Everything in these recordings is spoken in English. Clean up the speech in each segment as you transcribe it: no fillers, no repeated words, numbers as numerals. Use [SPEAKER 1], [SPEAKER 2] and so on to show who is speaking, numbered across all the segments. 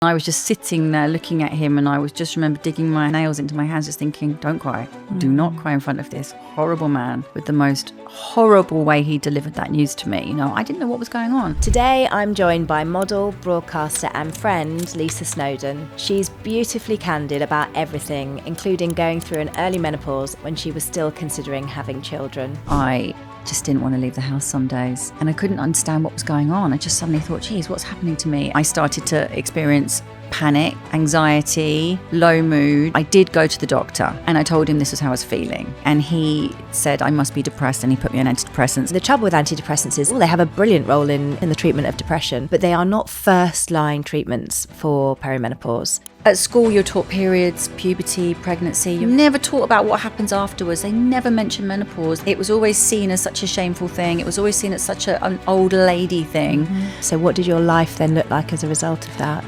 [SPEAKER 1] I was just sitting there looking at him, and I was just remember digging my nails into my hands, just thinking, don't cry. Do not cry in front of this horrible man with the most horrible way he delivered that news to me. You know, I didn't know what was going on.
[SPEAKER 2] Today, I'm joined by model, broadcaster and friend Lisa Snowdon. She's beautifully candid about everything, including going through an early menopause when she was still considering having children.
[SPEAKER 1] I just didn't want to leave the house some days, and I couldn't understand what was going on. I just suddenly thought, geez, what's happening to me? I started to experience panic, anxiety, low mood. I did go to the doctor and I told him this was how I was feeling, and he said I must be depressed, and he put me on antidepressants.
[SPEAKER 2] The trouble with antidepressants is, they have a brilliant role in the treatment of depression, but they are not first-line treatments for perimenopause.
[SPEAKER 1] At school, you're taught periods, puberty, pregnancy. You're never taught about what happens afterwards. They never mention menopause. It was always seen as such a shameful thing. It was always seen as such an old lady thing.
[SPEAKER 2] So what did your life then look like as a result of that?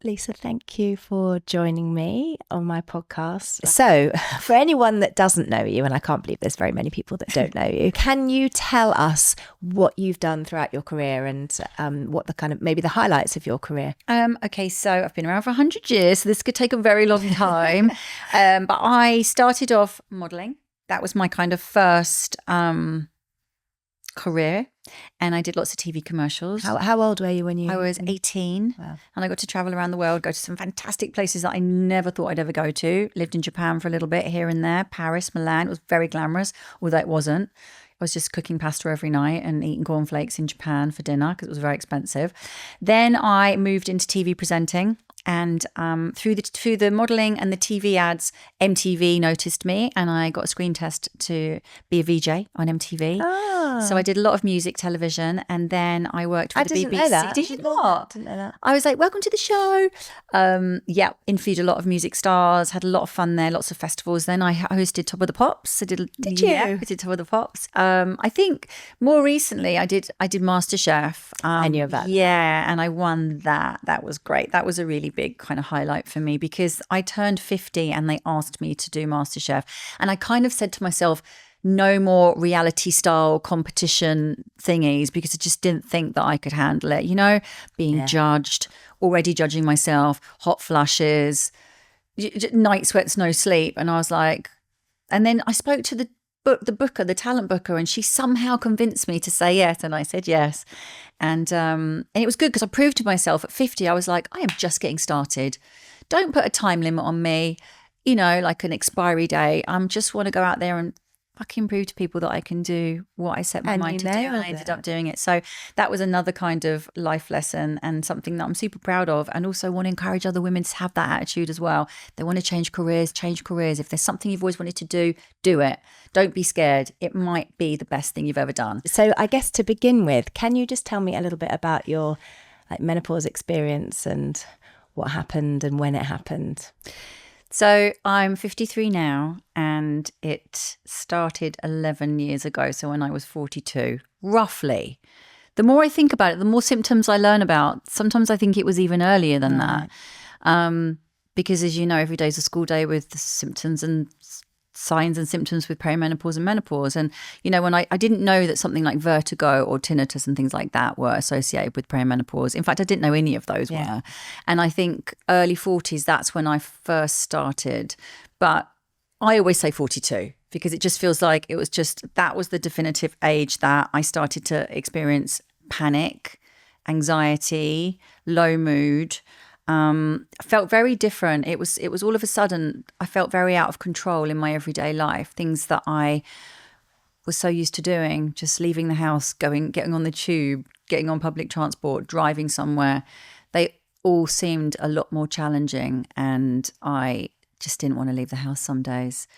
[SPEAKER 2] Lisa, thank you for joining me on my podcast. So, for anyone that doesn't know you, and I can't believe there's very many people that don't know you, can you tell us what you've done throughout your career and what the kind of, maybe the highlights of your career?
[SPEAKER 1] Okay, so I've been around for 100 years, so this could take a very long time. But I started off modelling. That was my kind of first career, and I did lots of TV commercials.
[SPEAKER 2] How old were you when you...
[SPEAKER 1] I was 18.
[SPEAKER 2] Wow.
[SPEAKER 1] And I got to travel around the world, go to some fantastic places that I never thought I'd ever go to. Lived in Japan for a little bit, here and there, Paris, Milan. It was very glamorous, although it wasn't. I was just cooking pasta every night and eating cornflakes in Japan for dinner because it was very expensive. Then I moved into TV presenting, and through the modelling and the TV ads, MTV noticed me, and I got a screen test to be a VJ on MTV.
[SPEAKER 2] Oh.
[SPEAKER 1] So I did a lot of music television, and then I worked for the BBC.
[SPEAKER 2] I didn't know that.
[SPEAKER 1] Did you not?
[SPEAKER 2] Didn't know that.
[SPEAKER 1] I was like, welcome to the show. Interviewed a lot of music stars, had a lot of fun there, lots of festivals. Then I hosted Top of the Pops.
[SPEAKER 2] Did you?
[SPEAKER 1] Yeah, I did Top of the Pops. I think more recently I did MasterChef.
[SPEAKER 2] I knew about that.
[SPEAKER 1] Yeah, and I won that. That was great. That was a really big kind of highlight for me because I turned 50 and they asked me to do MasterChef. And I kind of said to myself, no more reality style competition thingies, because I just didn't think that I could handle it. You know, being judged, already judging myself, hot flushes, night sweats, no sleep. And I was like, and then I spoke to the talent booker, and she somehow convinced me to say yes, and I said yes. And it was good because I proved to myself at 50, I was like, I am just getting started. Don't put a time limit on me, you know, like an expiry date. I just want to go out there and fucking prove to people that I can do what I set my mind to do, and I ended up doing it. So that was another kind of life lesson and something that I'm super proud of, and also want to encourage other women to have that attitude as well. They want to change careers. If there's something you've always wanted to do it. Don't be scared. It might be the best thing you've ever done.
[SPEAKER 2] So I guess to begin with, can you just tell me a little bit about your menopause experience and what happened and when it happened?
[SPEAKER 1] So I'm 53 now, and it started 11 years ago. So when I was 42, roughly. The more I think about it, the more symptoms I learn about. Sometimes I think it was even earlier than that. Because as you know, every day is a school day with the symptoms and signs and symptoms with perimenopause and menopause. And, you know, when I didn't know that something like vertigo or tinnitus and things like that were associated with perimenopause. In fact, I didn't know any of those were. And I think early 40s, that's when I first started. But I always say 42 because it just feels like that was the definitive age that I started to experience panic, anxiety, low mood. Felt very different. It was all of a sudden, I felt very out of control in my everyday life. Things that I was so used to doing, just leaving the house, getting on the tube, getting on public transport, driving somewhere. They all seemed a lot more challenging, and I just didn't want to leave the house some days.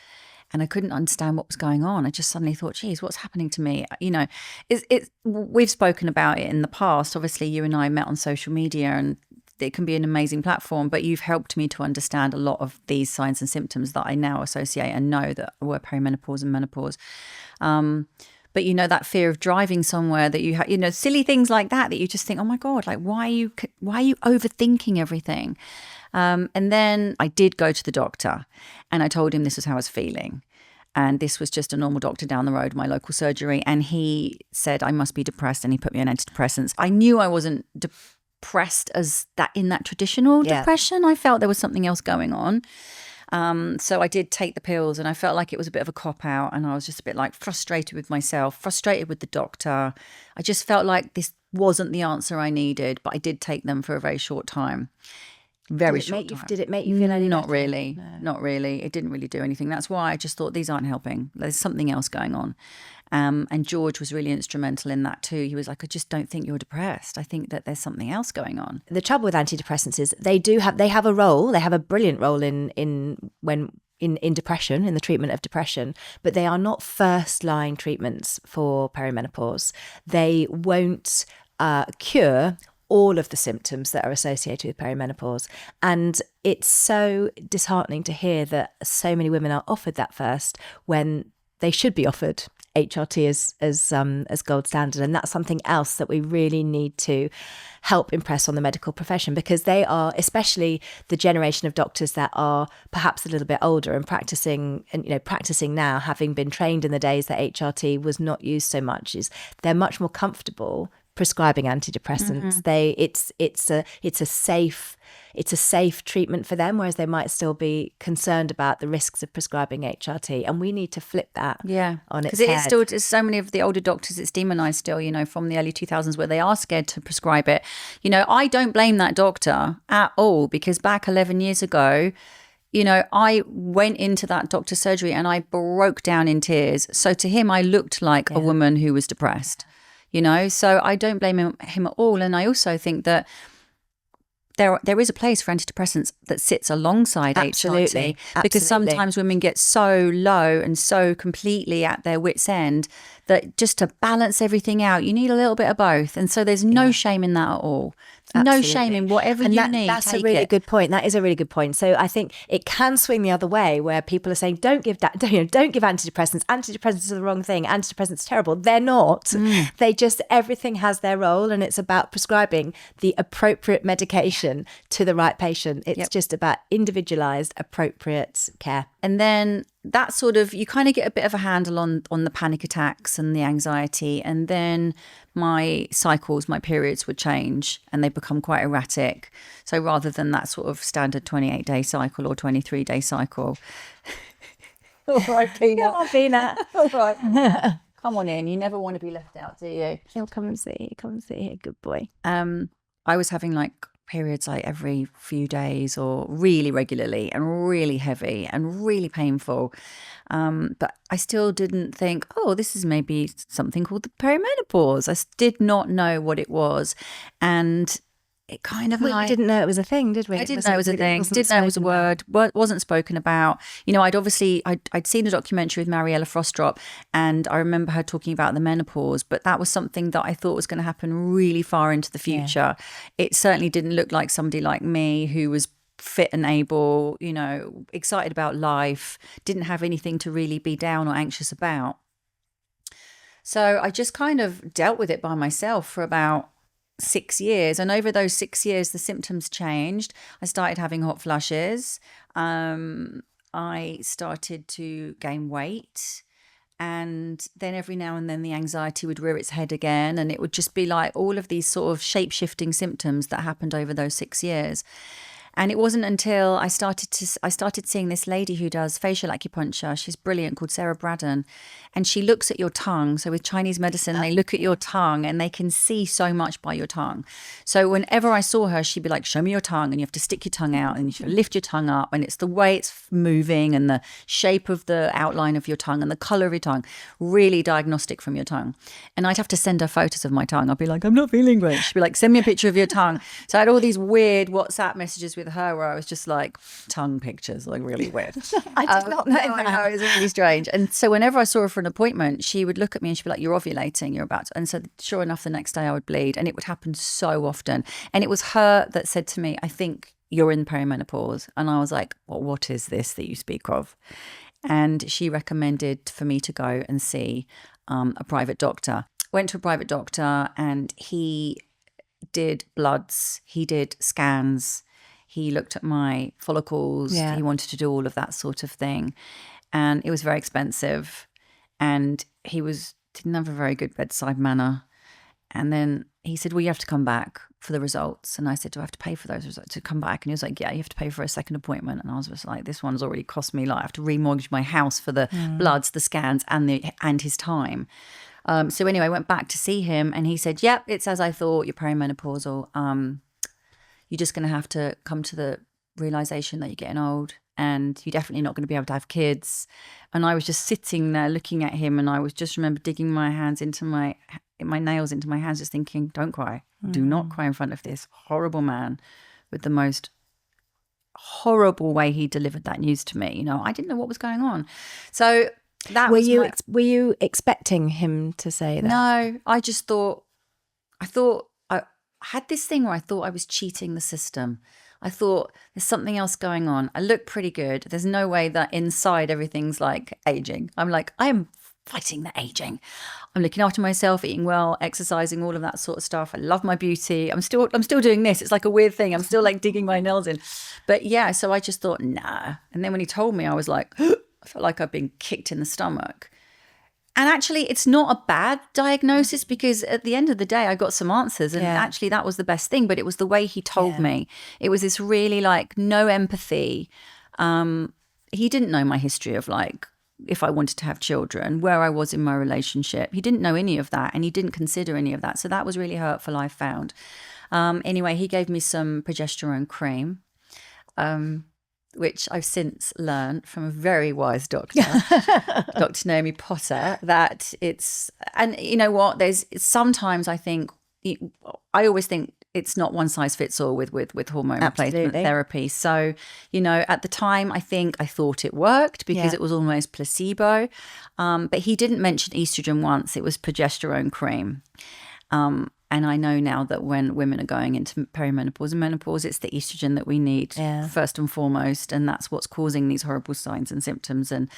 [SPEAKER 1] And I couldn't understand what was going on. I just suddenly thought, geez, what's happening to me? You know, we've spoken about it in the past. Obviously, you and I met on social media, and it can be an amazing platform, but you've helped me to understand a lot of these signs and symptoms that I now associate and know that were perimenopause and menopause. But, you know, that fear of driving somewhere that you have, you know, silly things like that you just think, oh my God, like, why are you overthinking everything? And then I did go to the doctor, and I told him this was how I was feeling. And this was just a normal doctor down the road, my local surgery. And he said I must be depressed, and he put me on antidepressants. I knew I wasn't depressed as that in that traditional depression. I felt there was something else going on. So I did take the pills, and I felt like it was a bit of a cop out, and I was just a bit like frustrated with myself, frustrated with the doctor. I just felt like this wasn't the answer I needed, but I did take them for a very short time. Very short time.
[SPEAKER 2] Did it make you feel any
[SPEAKER 1] Not
[SPEAKER 2] better?
[SPEAKER 1] really.
[SPEAKER 2] No.
[SPEAKER 1] Not really. It didn't really do anything. That's why I just thought these aren't helping. There's something else going on. And George was really instrumental in that too. He was like, I just don't think you're depressed. I think that there's something else going on.
[SPEAKER 2] The trouble with antidepressants is they have a role. They have a brilliant role in depression, in the treatment of depression, but they are not first line treatments for perimenopause. They won't cure all of the symptoms that are associated with perimenopause. And it's so disheartening to hear that so many women are offered that first when they should be offered HRT as gold standard. And that's something else that we really need to help impress on the medical profession, because they are, especially the generation of doctors that are perhaps a little bit older and practicing now, having been trained in the days that HRT was not used so much, is they're much more comfortable prescribing antidepressants. It's a safe treatment for them, whereas they might still be concerned about the risks of prescribing HRT. And we need to flip that on its head.
[SPEAKER 1] Because it is still, so many of the older doctors, it's demonized still, from the early 2000s, where they are scared to prescribe it. I don't blame that doctor at all, because back 11 years ago, I went into that doctor's surgery and I broke down in tears. So to him, I looked like a woman who was depressed. So I don't blame him at all. And I also think that there is a place for antidepressants that sits alongside HRT, because sometimes women get so low and so completely at their wit's end that just to balance everything out, you need a little bit of both. And so there's no shame in that at all. No shame in whatever you need.
[SPEAKER 2] That's a really good point. That is a really good point. So I think it can swing the other way, where people are saying, don't give antidepressants. Antidepressants are the wrong thing. Antidepressants are terrible. They're not. They just, everything has their role, and it's about prescribing the appropriate medication to the right patient. It's just about individualized, appropriate care.
[SPEAKER 1] And then that sort of, you kind of get a bit of a handle on the panic attacks and the anxiety. And then my periods would change, and they become quite erratic. So rather than that sort of standard 28-day cycle or 23-day cycle. All right, Peanut.
[SPEAKER 2] Come on, Peanut.
[SPEAKER 1] All right. Come on in. You never want to be left out, do you?
[SPEAKER 2] He'll come and see. Come and see. Good boy.
[SPEAKER 1] I was having periods every few days, or really regularly, and really heavy and really painful. But I still didn't think, this is maybe something called the perimenopause. I did not know what it was. And it kind of
[SPEAKER 2] we didn't know it was a thing, did we?
[SPEAKER 1] I didn't know it was a thing. Didn't know it was a word. Wasn't spoken about. I'd seen a documentary with Mariella Frostrop, and I remember her talking about the menopause, but that was something that I thought was going to happen really far into the future. It certainly didn't look like somebody like me who was fit and able, excited about life, didn't have anything to really be down or anxious about. So I just kind of dealt with it by myself for about 6 years. And over those 6 years, the symptoms changed. I started having hot flushes. I started to gain weight. And then every now and then the anxiety would rear its head again. And it would just be like all of these sort of shape-shifting symptoms that happened over those 6 years. And it wasn't until I started seeing this lady who does facial acupuncture. She's brilliant, called Sarah Braddon. And she looks at your tongue. So with Chinese medicine, they look at your tongue and they can see so much by your tongue. So whenever I saw her, she'd be like, show me your tongue. And you have to stick your tongue out and you should lift your tongue up. And it's the way it's moving and the shape of the outline of your tongue and the color of your tongue. Really diagnostic from your tongue. And I'd have to send her photos of my tongue. I'd be like, I'm not feeling great. She'd be like, send me a picture of your tongue. So I had all these weird WhatsApp messages with her where I was just like, tongue pictures, like really weird.
[SPEAKER 2] I did not know that.
[SPEAKER 1] I know, it was really strange. And so whenever I saw her for an appointment, she would look at me and she'd be like, you're ovulating, you're about to. And so sure enough, the next day I would bleed, and it would happen so often. And it was her that said to me, I think you're in perimenopause. And I was like, well, what is this that you speak of? And she recommended for me to go and see a private doctor. Went to a private doctor, and he did bloods, he did scans, he looked at my follicles, he wanted to do all of that sort of thing. and it was very expensive, and he didn't have a very good bedside manner. And then he said, well, you have to come back for the results. And I said, do I have to pay for those results to come back? And he was like, yeah, you have to pay for a second appointment. And I was just like, this one's already cost me, like, I have to remortgage my house for the bloods, the scans, and his time. So anyway, I went back to see him, and he said, yep, it's as I thought, you're perimenopausal. You're just going to have to come to the realization that you're getting old, and you're definitely not going to be able to have kids. And I was just sitting there looking at him, and I was just remember digging my hands into my nails into my hands, just thinking, don't cry. Do not cry in front of this horrible man with the most horrible way he delivered that news to me. I didn't know what was going on. So that
[SPEAKER 2] were you expecting him to say that?
[SPEAKER 1] No, I had this thing where I thought I was cheating the system. I thought there's something else going on. I look pretty good. There's no way that inside everything's like aging. I'm like, I am fighting the aging. I'm looking after myself, eating well, exercising, all of that sort of stuff. I love my beauty. I'm still doing this. It's like a weird thing. I'm still like digging my nails in. But yeah, so I just thought, nah. And then when he told me, I was like, I felt like I'd been kicked in the stomach. And actually, it's not a bad diagnosis, because at the end of the day, I got some answers, and actually that was the best thing. But it was the way he told me. It was this really like no empathy. He didn't know my history of like, if I wanted to have children, where I was in my relationship. He didn't know any of that, and he didn't consider any of that. So that was really hurtful, I found. Anyway, he gave me some progesterone cream, which I've since learned from a very wise doctor, Dr. Naomi Potter, that and you know what, sometimes I always think it's not one size fits all with hormone replacement therapy. So, at the time, I thought it worked because it was almost placebo. But he didn't mention estrogen once. It was progesterone cream. And I know now that when women are going into perimenopause and menopause, it's the estrogen that we need first and foremost. And that's what's causing these horrible signs and symptoms. And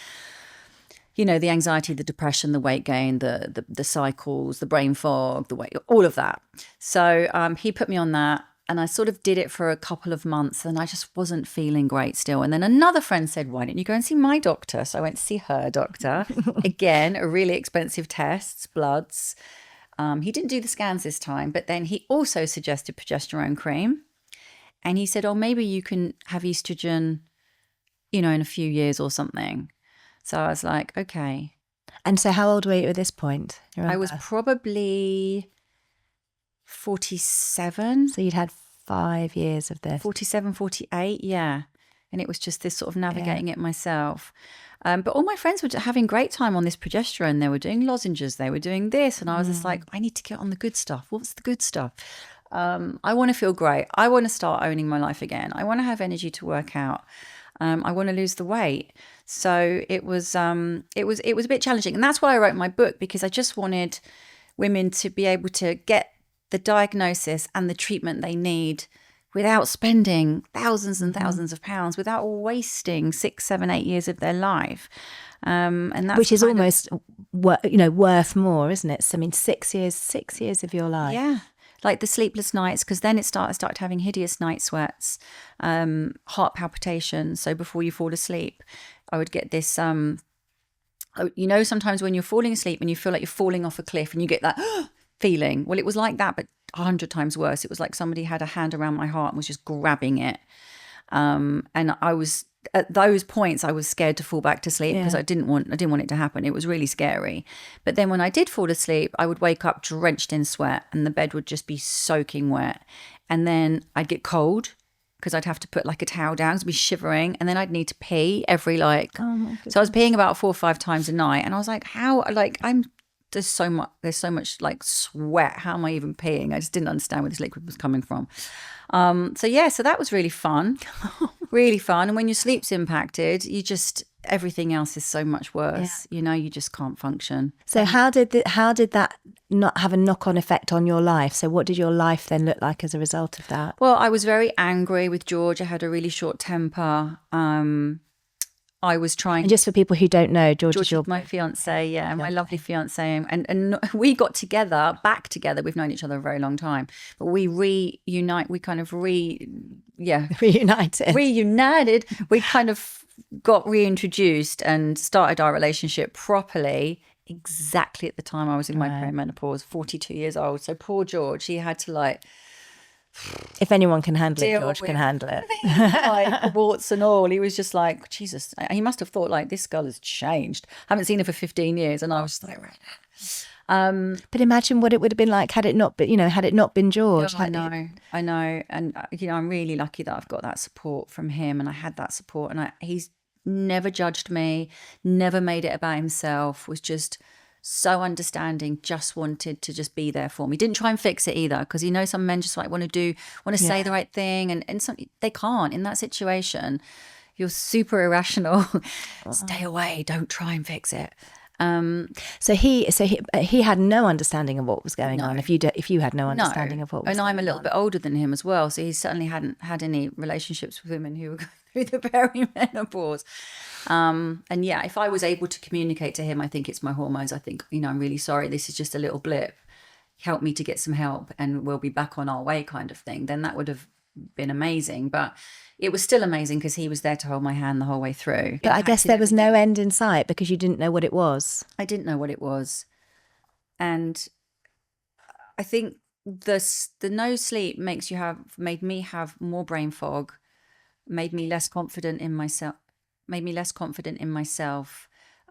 [SPEAKER 1] the anxiety, the depression, the weight gain, the cycles, the brain fog, the weight, all of that. So he put me on that, and I sort of did it for a couple of months, and I just wasn't feeling great still. And then another friend said, why don't you go and see my doctor? So I went to see her doctor. Again, a really expensive tests, bloods. He didn't do the scans this time, but then he also suggested progesterone cream. And he said, maybe you can have estrogen, in a few years or something. So I was like, okay.
[SPEAKER 2] And so how old were you at this point?
[SPEAKER 1] I was probably 47.
[SPEAKER 2] So you'd had 5 years of this.
[SPEAKER 1] 47, 48, yeah. And it was just this sort of navigating it myself. But all my friends were having great time on this progesterone. They were doing lozenges. They were doing this. And I was just like, I need to get on the good stuff. What's the good stuff? I want to feel great. I want to start owning my life again. I want to have energy to work out. I want to lose the weight. So it was a bit challenging. And that's why I wrote my book, because I just wanted women to be able to get the diagnosis and the treatment they need without spending thousands and thousands of pounds, without wasting 6, 7, 8 years of their life. And that's
[SPEAKER 2] which is almost, worth more, isn't it? So, I mean, 6 years of your life.
[SPEAKER 1] Yeah. Like the sleepless nights, because then I started having hideous night sweats, heart palpitations. So before you fall asleep, I would get this, sometimes when you're falling asleep and you feel like you're falling off a cliff and you get that feeling. Well, it was like that, but 100 times worse. It was like somebody had a hand around my heart and was just grabbing it. And at those points, I was scared to fall back to sleep because I didn't want it to happen. It was really scary. But then when I did fall asleep, I would wake up drenched in sweat and the bed would just be soaking wet. And then I'd get cold because I'd have to put like a towel down, I'd be shivering, and then I'd need to pee every so I was peeing about 4 or 5 times a night, and I was like, there's so much like sweat. How am I even peeing? I just didn't understand where this liquid was coming from. So that was really fun, really fun. And when your sleep's impacted, everything else is so much worse. Yeah. You just can't function.
[SPEAKER 2] So how did that not have a knock-on effect on your life? So what did your life then look like as a result of that?
[SPEAKER 1] Well, I was very angry with George. I had a really short temper. I was trying.
[SPEAKER 2] And just for people who don't know, George is
[SPEAKER 1] my fiance, my lovely fiance, and we got back together. We've known each other a very long time, but we reunited. We kind of reunited. We kind of got reintroduced and started our relationship properly exactly at the time I was in my perimenopause, 42 years old. So poor George, he had to like,
[SPEAKER 2] if anyone can handle it,
[SPEAKER 1] deal
[SPEAKER 2] George
[SPEAKER 1] with
[SPEAKER 2] can handle it.
[SPEAKER 1] like warts and all. He was just like, Jesus, he must have thought like, this girl has changed. Haven't seen her for 15 years. And I was like,
[SPEAKER 2] But imagine what it would have been like had it not been, had it not been George.
[SPEAKER 1] I know. And, I'm really lucky that I've got that support from him, and I had that support, and he's never judged me, never made it about himself, was just so understanding, just wanted to just be there for me. Didn't try and fix it either, because some men just like want to say the right thing, and some, they can't in that situation. You're super irrational. Stay away, don't try and fix it.
[SPEAKER 2] So he had no understanding of what was going on. If you had no understanding of what was
[SPEAKER 1] going on. And I'm a little bit older than him as well, so he certainly hadn't had any relationships with women who were going through the perimenopause. And yeah, if I was able to communicate to him, I think it's my hormones. I think, I'm really sorry, this is just a little blip. Help me to get some help, and we'll be back on our way, kind of thing. Then that would have been amazing. But it was still amazing because he was there to hold my hand the whole way through.
[SPEAKER 2] But I guess there was no end in sight because you didn't know what it was.
[SPEAKER 1] I didn't know what it was. And I think the no sleep made me have more brain fog, made me less confident in myself,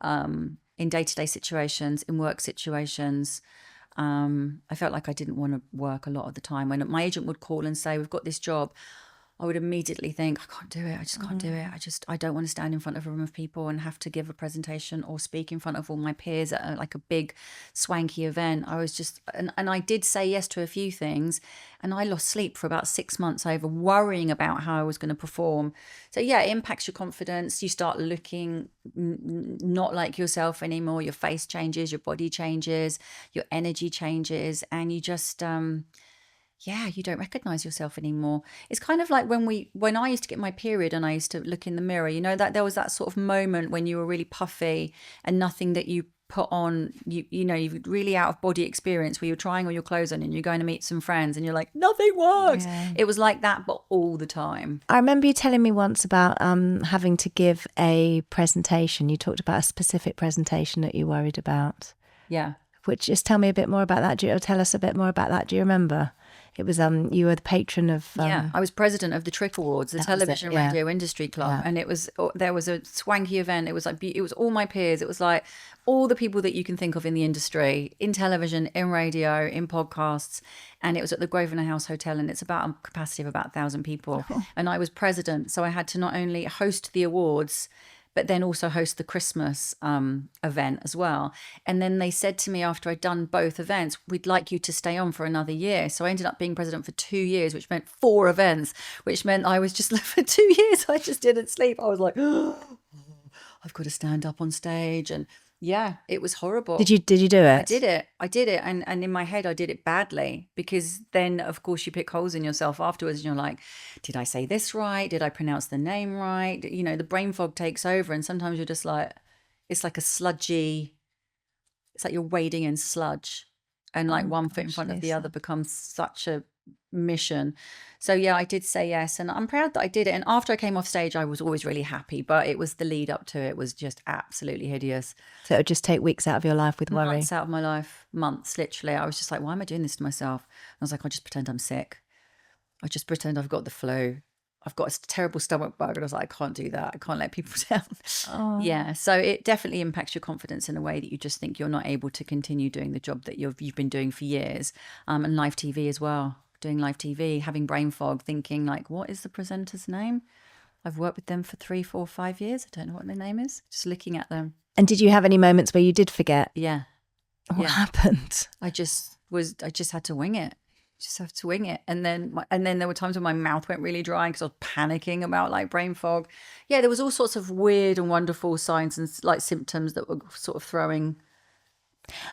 [SPEAKER 1] in day-to-day situations, in work situations. I felt like I didn't want to work a lot of the time. When my agent would call and say, we've got this job, I would immediately think, I can't do it. I just can't do it. I don't want to stand in front of a room of people and have to give a presentation or speak in front of all my peers at like a big swanky event. I was just, and I did say yes to a few things, and I lost sleep for about 6 months over worrying about how I was going to perform. So yeah, it impacts your confidence. You start looking not like yourself anymore. Your face changes, your body changes, your energy changes, and you just, you don't recognize yourself anymore. It's kind of like when I used to get my period and I used to look in the mirror, that there was that sort of moment when you were really puffy and nothing that you put on, you've really out of body experience where you're trying all your clothes on and you're going to meet some friends and you're like, nothing works. Yeah. It was like that, but all the time.
[SPEAKER 2] I remember you telling me once about having to give a presentation. You talked about a specific presentation that you worried about.
[SPEAKER 1] Yeah.
[SPEAKER 2] Just tell me a bit more about that. Tell us a bit more about that. Do you remember? It was you were the patron of
[SPEAKER 1] I was president of the Trick Awards, the television radio industry club, and there was a swanky event. It was like it was all my peers. It was like all the people that you can think of in the industry, in television, in radio, in podcasts, and it was at the Grosvenor House Hotel, and it's about a capacity of about 1,000 people. And I was president, so I had to not only host the awards, but then also host the Christmas event as well. And then they said to me after I'd done both events, we'd like you to stay on for another year. So I ended up being president for 2 years, which meant 4 events, which meant I was just for 2 years, I just didn't sleep. I was like, I've got to stand up on stage. And yeah, it was horrible.
[SPEAKER 2] Did you do it?
[SPEAKER 1] I did it. And in my head, I did it badly, because then, of course, you pick holes in yourself afterwards and you're like, did I say this right? Did I pronounce the name right? The brain fog takes over, and sometimes you're just like, it's like it's like you're wading in sludge, and like one foot in front of the other becomes such a mission. So yeah, I did say yes, and I'm proud that I did it. And after I came off stage, I was always really happy, but it was the lead up to it was just absolutely hideous.
[SPEAKER 2] So it would just take weeks out of your life with worry.
[SPEAKER 1] Months out of my life, months, literally. I was just like, why am I doing this to myself? And I was like, I'll just pretend I'm sick. I just pretend I've got the flu. I've got a terrible stomach bug, and I was like, I can't do that. I can't let people down. Oh. Yeah, so it definitely impacts your confidence in a way that you just think you're not able to continue doing the job that you've been doing for years. And live TV as well. Doing live TV, having brain fog, thinking like, what is the presenter's name? I've worked with them for 3, 4, 5 years. I don't know what their name is. Just looking at them.
[SPEAKER 2] And did you have any moments where you did forget?
[SPEAKER 1] Yeah.
[SPEAKER 2] What happened?
[SPEAKER 1] I just had to wing it. Just have to wing it. And then there were times when my mouth went really dry because I was panicking about like brain fog. Yeah, there was all sorts of weird and wonderful signs and like symptoms that were sort of throwing.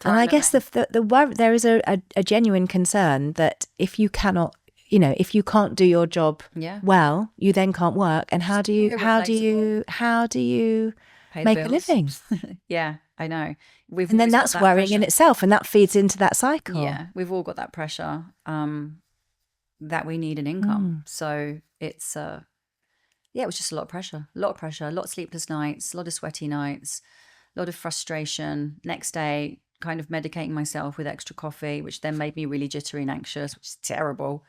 [SPEAKER 2] And I guess there is a genuine concern that if you cannot, if you can't do your job well, you then can't work. And how do you make a living?
[SPEAKER 1] Yeah, I know.
[SPEAKER 2] And then that's worrying pressure in itself, and that feeds into that cycle.
[SPEAKER 1] Yeah, we've all got that pressure that we need an income. So it's yeah, it was just a lot of pressure, a lot of sleepless nights, a lot of sweaty nights, a lot of frustration. Next day, kind of medicating myself with extra coffee, which then made me really jittery and anxious, which is terrible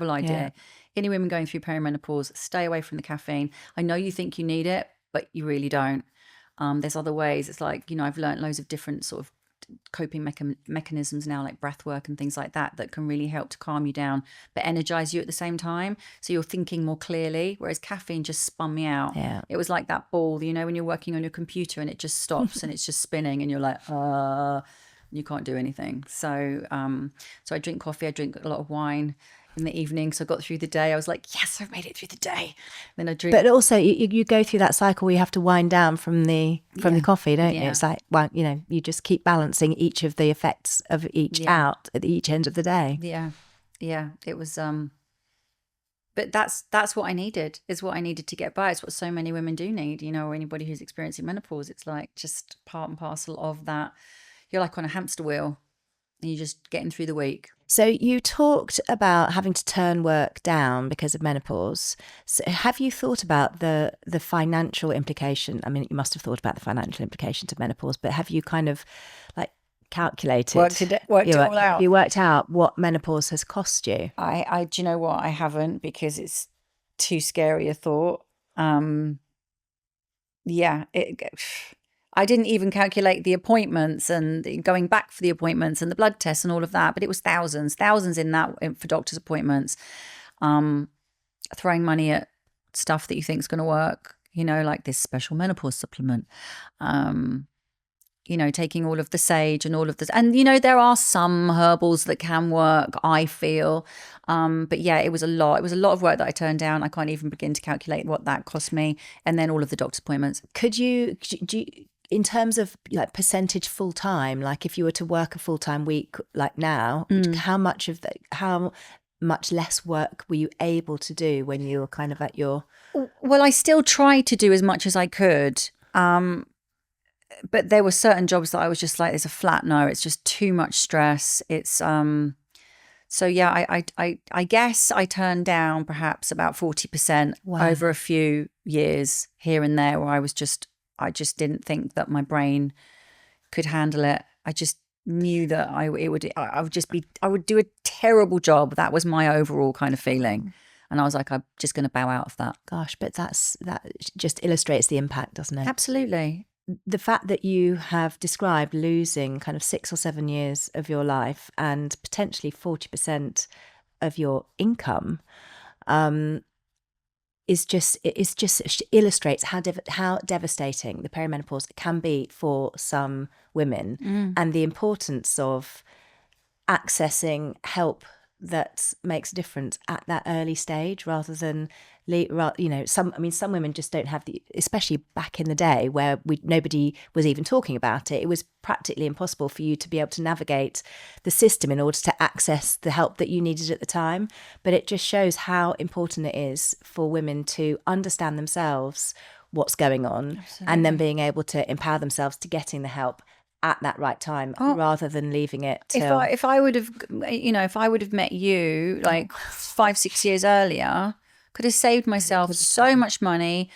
[SPEAKER 1] idea. Any women going through perimenopause, stay away from the caffeine. I know you think you need it, but you really don't. There's other ways. It's like, I've learned loads of different sort of coping mechanisms now, like breath work and things like that can really help to calm you down but energize you at the same time, so you're thinking more clearly, whereas caffeine just spun me out. It was like that ball, when you're working on your computer and it just stops and it's just spinning and you're like you can't do anything. So I drink coffee, I drink a lot of wine in the evening, so I got through the day. I was like, yes, I've made it through the day. Then I drink.
[SPEAKER 2] But also, you go through that cycle where you have to wind down from the coffee, don't you? It's like, well, you just keep balancing each of the effects of each out at each end of the day.
[SPEAKER 1] Yeah. It was. But that's what I needed. Is what I needed to get by. It's what so many women do need. Or anybody who's experiencing menopause. It's like just part and parcel of that. You're like on a hamster wheel, and you're just getting through the week.
[SPEAKER 2] So you talked about having to turn work down because of menopause. So have you thought about the financial implication? I mean, you must have thought about the financial implications of menopause, but have you kind of like calculated?
[SPEAKER 1] Worked it all out.
[SPEAKER 2] You worked out what menopause has cost you?
[SPEAKER 1] I do you know what? I haven't, because it's too scary a thought. I didn't even calculate the appointments and going back for the appointments and the blood tests and all of that, but it was thousands in that for doctor's appointments. Throwing money at stuff that you think is going to work, like this special menopause supplement, taking all of the sage and all of this. And, there are some herbals that can work, I feel. But yeah, it was a lot. It was a lot of work that I turned down. I can't even begin to calculate what that cost me. And then all of the doctor's appointments.
[SPEAKER 2] Do you, in terms of like percentage full time, like if you were to work a full time week like now, how much less work were you able to do when you were kind of at your?
[SPEAKER 1] Well, I still tried to do as much as I could. But there were certain jobs that I was just like, there's a flat no, it's just too much stress. It's so yeah, I guess I turned down perhaps about 40% over a few years here and there, where I just didn't think that my brain could handle it. I just knew that I would do a terrible job. That was my overall kind of feeling. And I was like, I'm just going to bow out of that.
[SPEAKER 2] Gosh, but that just illustrates the impact, doesn't it?
[SPEAKER 1] Absolutely.
[SPEAKER 2] The fact that you have described losing kind of 6 or 7 years of your life and potentially 40% of your income, illustrates how devastating the perimenopause can be for some women, and the importance of accessing help that makes a difference at that early stage, rather than some women just don't have especially back in the day where nobody was even talking about it. It was practically impossible for you to be able to navigate the system in order to access the help that you needed at the time. But it just shows how important it is for women to understand themselves, what's going on. Absolutely. And then being able to empower themselves to getting the help at that right time, rather than leaving it till...
[SPEAKER 1] If I would have met you like 5-6 years earlier, could have saved myself so much money,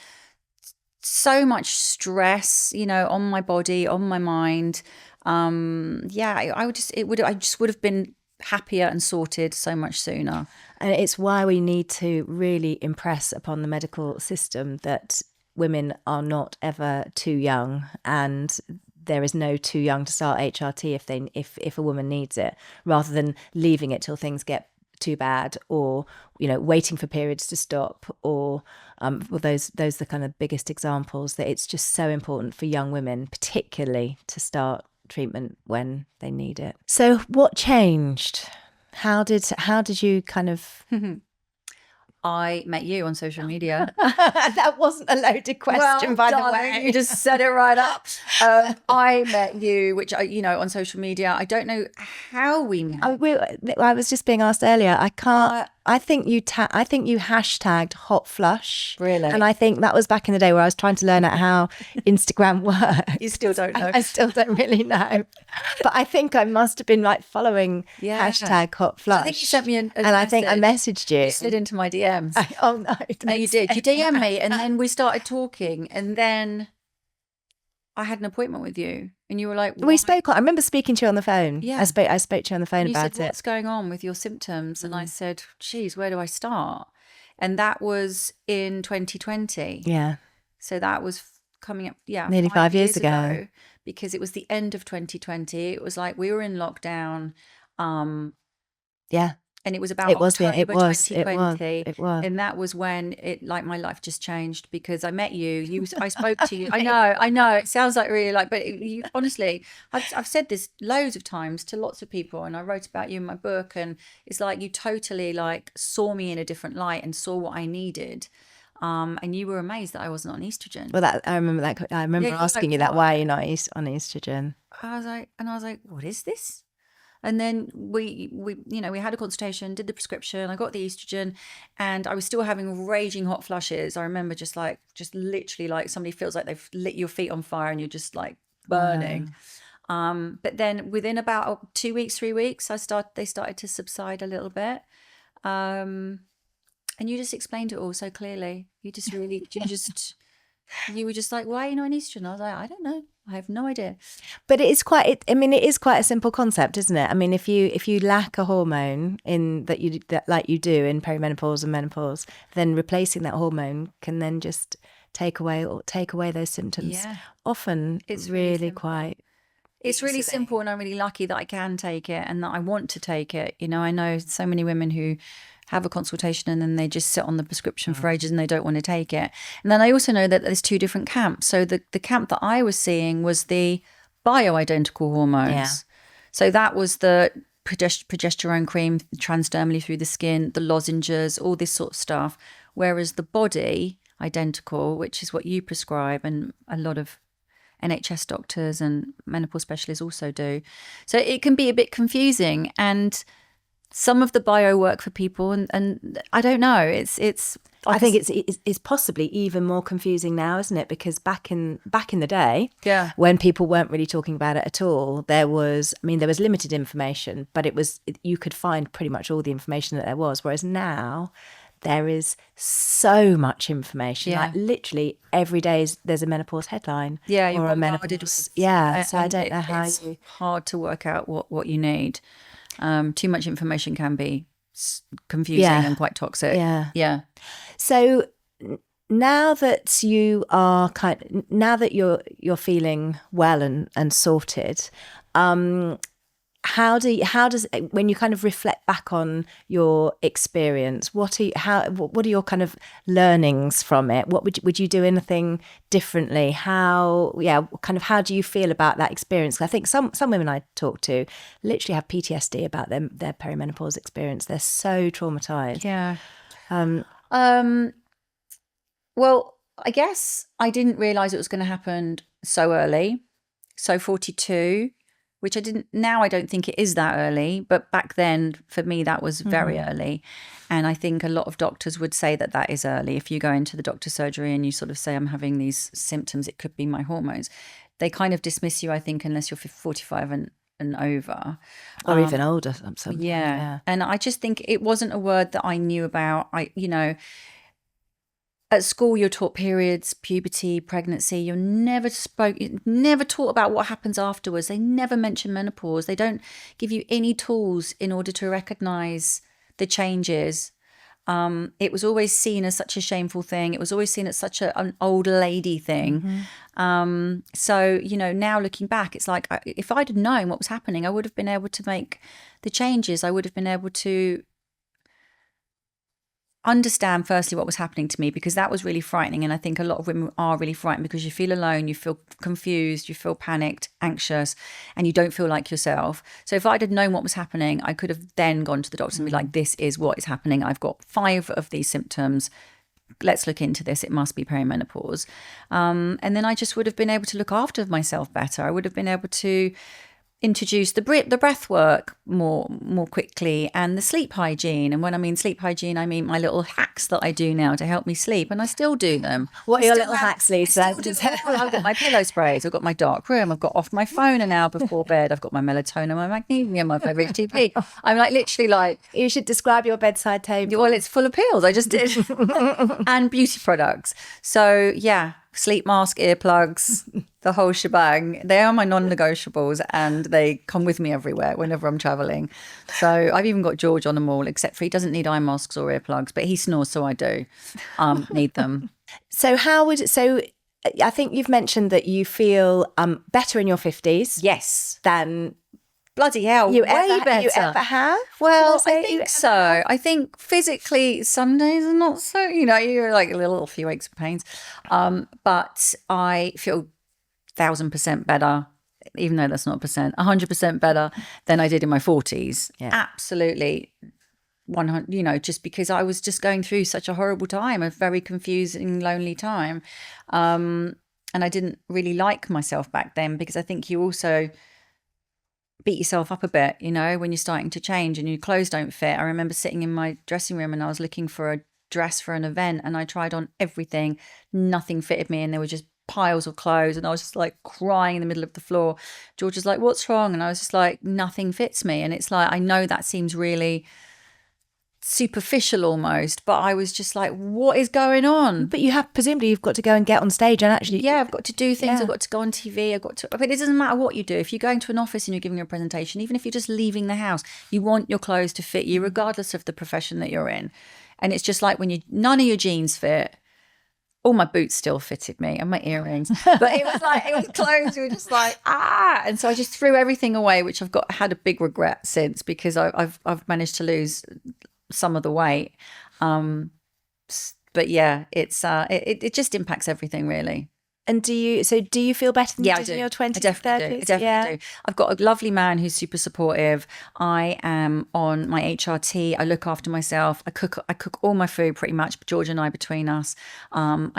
[SPEAKER 1] so much stress, on my body, on my mind. I just would have been happier and sorted so much sooner.
[SPEAKER 2] And it's why we need to really impress upon the medical system that women are not ever too young, and there is no too young to start HRT if a woman needs it, rather than leaving it till things get too bad, or waiting for periods to stop, or those are the kind of biggest examples that it's just so important for young women particularly to start treatment when they need it. So what changed? How did you kind of...
[SPEAKER 1] I met you on social media.
[SPEAKER 2] That wasn't a loaded question, by the way.
[SPEAKER 1] You just set it right up. I met you, which on social media. I don't know how we met.
[SPEAKER 2] I was just being asked earlier. I can't. I think you hashtagged hot flush.
[SPEAKER 1] Really?
[SPEAKER 2] And I think that was back in the day where I was trying to learn out how Instagram works.
[SPEAKER 1] You still don't know.
[SPEAKER 2] I still don't really know. But I think I must have been like following hashtag hot flush.
[SPEAKER 1] So I think you sent me
[SPEAKER 2] and I think I messaged you.
[SPEAKER 1] You slid into my DMs.
[SPEAKER 2] Oh no.
[SPEAKER 1] No, you did. You DM'd me, and then we started talking, and then I had an appointment with you, and you were like,
[SPEAKER 2] we spoke. I remember speaking to you on the phone.
[SPEAKER 1] Yeah.
[SPEAKER 2] I spoke to you on the phone
[SPEAKER 1] and you
[SPEAKER 2] about
[SPEAKER 1] said, what's going on with your symptoms? And I said, geez, where do I start? And that was in 2020.
[SPEAKER 2] Yeah.
[SPEAKER 1] So that was coming up,
[SPEAKER 2] nearly 5 years ago.
[SPEAKER 1] Because it was the end of 2020. It was like we were in lockdown.
[SPEAKER 2] Yeah.
[SPEAKER 1] And it was about
[SPEAKER 2] October
[SPEAKER 1] 2020.
[SPEAKER 2] It was.
[SPEAKER 1] And that was when my life just changed, because I met you. I spoke to you. I know. It sounds like really but honestly, I've said this loads of times to lots of people, and I wrote about you in my book, and it's like you totally saw me in a different light and saw what I needed. And you were amazed that I wasn't on estrogen.
[SPEAKER 2] Well, I remember that. I remember asking you that. Why are you not on estrogen?
[SPEAKER 1] I was like, what is this? And then we had a consultation, did the prescription. I got the estrogen, and I was still having raging hot flushes. I remember just literally somebody feels like they've lit your feet on fire and you're just burning. Wow. But then within about 2 weeks, 3 weeks, they started to subside a little bit. And you just explained it all so clearly. You were just like, why are you not on estrogen? I was like, I don't know. I have no idea.
[SPEAKER 2] But it is quite a simple concept, isn't it? I mean, if you lack a hormone like you do in perimenopause and menopause, then replacing that hormone can then just take away those symptoms.
[SPEAKER 1] Yeah.
[SPEAKER 2] Often it's really quite.
[SPEAKER 1] It's really simple, and I'm really lucky that I can take it and that I want to take it. I know so many women who have a consultation and then they just sit on the prescription for ages and they don't want to take it. And then I also know that there's two different camps. So the camp that I was seeing was the bioidentical hormones. Yeah. So that was the progesterone cream transdermally through the skin, the lozenges, all this sort of stuff. Whereas the body identical, which is what you prescribe and a lot of NHS doctors and menopause specialists also do. So it can be a bit confusing, and some of the bio work for people, and I don't know. I think it's possibly even more confusing now, isn't it? Because back in the day, when people weren't really talking about it at all, there was limited information, but you could find pretty much all the information that there was. Whereas now, there is so much information. Like literally every day there's a menopause headline. Yeah, or a menopause. Yeah, so I don't know how it's hard to work out what you need. Too much information can be confusing and quite toxic. Yeah.
[SPEAKER 2] So now that you are you're feeling well and sorted, how does when you kind of reflect back on your experience, what are your kind of learnings from it? What would you do anything differently? How do you feel about that experience? I think some women I talk to literally have PTSD about their perimenopause experience. They're so traumatized.
[SPEAKER 1] Yeah. Well, I guess I didn't realize it was going to happen so early. So 42. Which I don't think it is that early, but back then for me that was very early. And I think a lot of doctors would say that is early. If you go into the doctor's surgery and you sort of say, I'm having these symptoms, it could be my hormones. They kind of dismiss you, I think, unless you're 45 and over.
[SPEAKER 2] Or even older.
[SPEAKER 1] Yeah. And I just think it wasn't a word that I knew about. At school, you're taught periods, puberty, pregnancy. You're never taught about what happens afterwards. They never mention menopause. They don't give you any tools in order to recognize the changes. It was always seen as such a shameful thing. It was always seen as such an old lady thing. So, now looking back, it's like if I'd have known what was happening, I would have been able to make the changes. I would have been able to understand firstly what was happening to me, because that was really frightening. And I think a lot of women are really frightened because you feel alone, you feel confused, you feel panicked, anxious, and you don't feel like yourself. So if I'd have known what was happening, I could have then gone to the doctor and be like, this is what is happening. I've got 5 of these symptoms. Let's look into this. It must be perimenopause. And then I just would have been able to look after myself better. I would have been able to introduced the breath work more quickly, and the sleep hygiene. And when I mean sleep hygiene, I mean my little hacks that I do now to help me sleep, and I still do them.
[SPEAKER 2] What are your little hacks, Lisa?
[SPEAKER 1] I've got my pillow sprays, I've got my dark room, I've got off my phone an hour before bed, I've got my melatonin, my magnesium, my favorite TP. I'm like literally like,
[SPEAKER 2] you should describe your bedside table.
[SPEAKER 1] Well, it's full of pills. I just did. And beauty products. So yeah, sleep mask, earplugs, the whole shebang. They are my non-negotiables, and they come with me everywhere whenever I'm traveling. So I've even got George on them all, except for he doesn't need eye masks or earplugs, but he snores, so I do need them.
[SPEAKER 2] So I think you've mentioned that you feel better in your 50s.
[SPEAKER 1] Yes.
[SPEAKER 2] Than
[SPEAKER 1] bloody hell,
[SPEAKER 2] you
[SPEAKER 1] way better.
[SPEAKER 2] You ever have?
[SPEAKER 1] Well, I think so. I think physically some days are not so, you're like a little few aches and pains. But I feel 1,000% better, even though that's not a percent, 100% better than I did in my 40s. Yeah. Absolutely. 100, just because I was just going through such a horrible time, a very confusing, lonely time. And I didn't really like myself back then, because I think you also beat yourself up a bit, when you're starting to change and your clothes don't fit. I remember sitting in my dressing room and I was looking for a dress for an event, and I tried on everything. Nothing fitted me, and there were just piles of clothes, and I was just like crying in the middle of the floor. George was like, "What's wrong?" And I was just like, "Nothing fits me." And it's like, I know that seems really superficial almost, but I was just like, what is going on?
[SPEAKER 2] But presumably you've got to go and get on stage and actually,
[SPEAKER 1] I've got to do things. I've got to go on TV. But it doesn't matter what you do. If you're going to an office and you're giving a presentation, even if you're just leaving the house, you want your clothes to fit you regardless of the profession that you're in. And it's just like when none of your jeans fit. All my boots still fitted me, and my earrings, but it was clothes were just like, and so I just threw everything away, which I've had a big regret since, because I've managed to lose some of the weight. But yeah, it just impacts everything really.
[SPEAKER 2] And do you feel better than you did in your 20s?
[SPEAKER 1] I definitely do. I've got a lovely man who's super supportive. I am on my HRT. I look after myself. I cook all my food pretty much, George and I, between us. I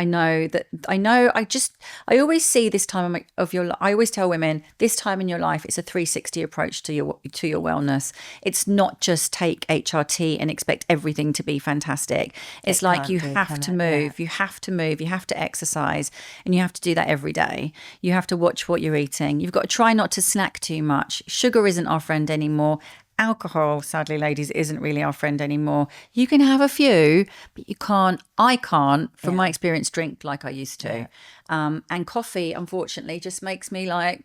[SPEAKER 1] always see this time of your life. I always tell women, this time in your life, it's a 360 approach to your wellness. It's not just take HRT and expect everything to be fantastic. It's like you have to move, you have to exercise, and you have to do that every day. You have to watch what you're eating. You've got to try not to snack too much. Sugar isn't our friend anymore. Alcohol, sadly, ladies, isn't really our friend anymore. You can have a few, but I can't, from my experience, drink like I used to. And coffee, unfortunately, just makes me like,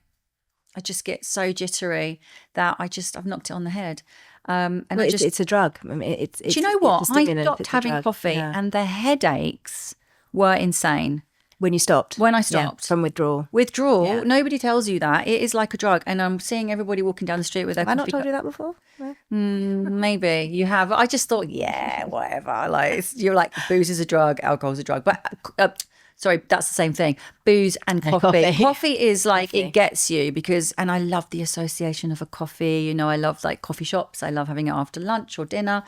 [SPEAKER 1] I just get so jittery that I've knocked it on the head.
[SPEAKER 2] It's a drug. I mean,
[SPEAKER 1] do you know what? I stopped having coffee, and the headaches were insane.
[SPEAKER 2] When you stopped?
[SPEAKER 1] When I stopped.
[SPEAKER 2] From withdrawal.
[SPEAKER 1] Yeah. Nobody tells you that. It is like a drug. And I'm seeing everybody walking down the street with their
[SPEAKER 2] Have I not told you that before? No.
[SPEAKER 1] Maybe you have. I just thought, whatever. Like, you're like, booze is a drug, alcohol's a drug. But sorry, that's the same thing. Booze and coffee. Coffee is like, it gets you and I love the association of a coffee. I love like coffee shops. I love having it after lunch or dinner.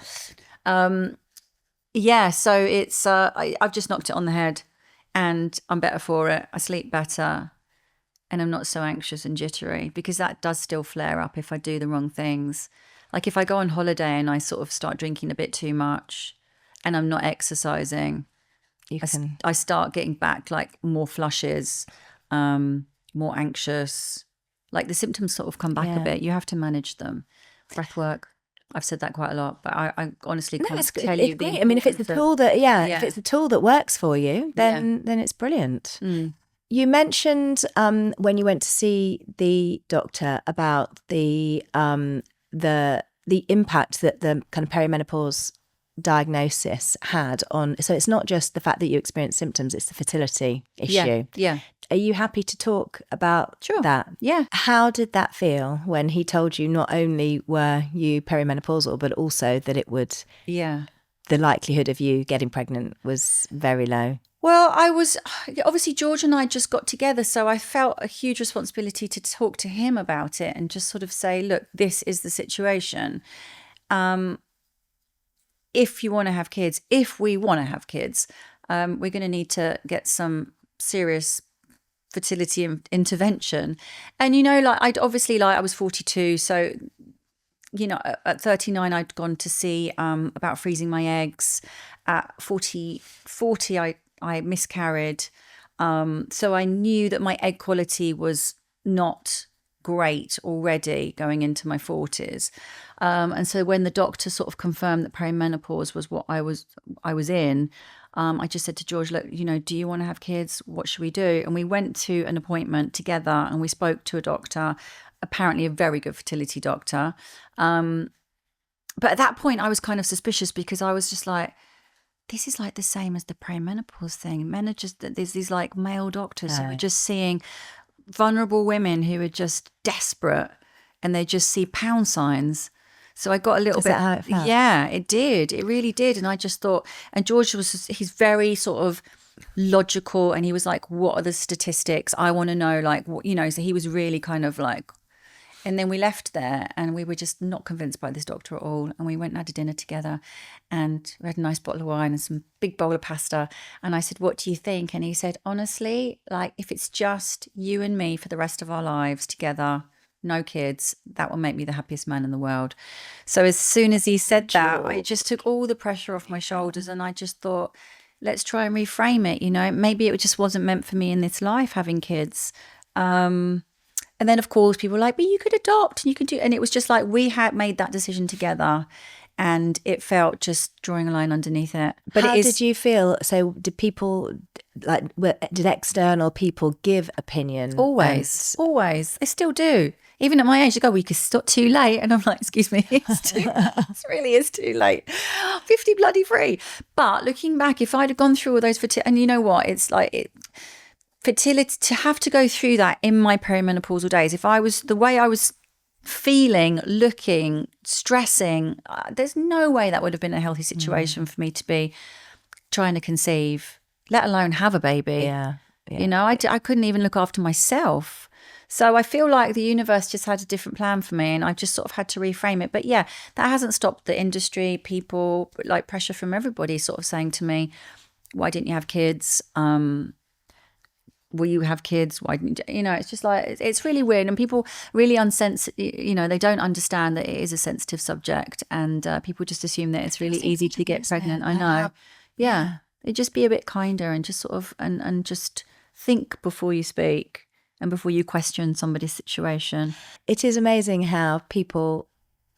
[SPEAKER 1] So it's, I've just knocked it on the head. And I'm better for it. I sleep better, and I'm not so anxious and jittery, because that does still flare up if I do the wrong things. Like if I go on holiday and I sort of start drinking a bit too much and I'm not exercising, I start getting back like more flushes, more anxious. Like the symptoms sort of come back a bit. You have to manage them. Breath work. I've said that quite a lot, but I honestly can't tell you.
[SPEAKER 2] I mean, if it's a tool if it's a tool that works for you, then it's brilliant. You mentioned when you went to see the doctor about the impact that the kind of perimenopause diagnosis had on. So it's not just the fact that you experience symptoms; it's the fertility issue.
[SPEAKER 1] Yeah.
[SPEAKER 2] Are you happy to talk about that?
[SPEAKER 1] Yeah.
[SPEAKER 2] How did that feel when he told you not only were you perimenopausal, but also that it would, the likelihood of you getting pregnant was very low?
[SPEAKER 1] Well, obviously George and I just got together, so I felt a huge responsibility to talk to him about it and just sort of say, look, this is the situation. If we want to have kids, we're going to need to get some serious fertility intervention. And, you know, like I'd obviously, like I was 42. So, you know, at 39, I'd gone to see about freezing my eggs. At 40, I miscarried. So I knew that my egg quality was not great already going into my 40s. And so when the doctor sort of confirmed that perimenopause was what I was in, I just said to George, look, you know, do you want to have kids? What should we do? And we went to an appointment together and we spoke to a doctor, apparently a very good fertility doctor. But at that point I was kind of suspicious because I was just like, this is like the same as the perimenopause thing. Men are just, there's these like male doctors who are just seeing vulnerable women who are just desperate and they just see pound signs. So I got a little bit.
[SPEAKER 2] Is that how it felt?
[SPEAKER 1] Yeah, it did. It really did. And I just thought, and George he's very sort of logical and he was like, what are the statistics? I want to know, like, what, you know, so he was really kind of like, and then we left there and we were just not convinced by this doctor at all. And we went and had a dinner together and we had a nice bottle of wine and some big bowl of pasta. And I said, what do you think? And he said, honestly, like if it's just you and me for the rest of our lives together, no kids, that will make me the happiest man in the world. So as soon as he said that, I just took all the pressure off my shoulders and I just thought, let's try and reframe it. You know, maybe it just wasn't meant for me in this life, having kids. And then, of course, people were like, but you could adopt and you could do. And it was just like we had made that decision together and it felt just drawing a line underneath it. But
[SPEAKER 2] how did you feel? So did people, like, did external people give opinions?
[SPEAKER 1] Always. They still do. Even at my age, they go, well, you could stop too late. And I'm like, excuse me, it really is too late. 50 bloody free. But looking back, if I'd have gone through all those, and you know what, it's like fertility, to have to go through that in my perimenopausal days, if I was the way I was feeling, looking, stressing, there's no way that would have been a healthy situation for me to be trying to conceive, let alone have a baby.
[SPEAKER 2] Yeah.
[SPEAKER 1] You know, I couldn't even look after myself. So I feel like the universe just had a different plan for me and I just sort of had to reframe it. But yeah, that hasn't stopped the industry, people, like pressure from everybody sort of saying to me, why didn't you have kids? Will you have kids? Why didn't you know, it's just like, it's really weird. And people really you know, they don't understand that it is a sensitive subject and people just assume that it's really easy to get pregnant. I know. Yeah. It'd just be a bit kinder and just sort of, and just think before you speak and before you question somebody's situation.
[SPEAKER 2] It is amazing how people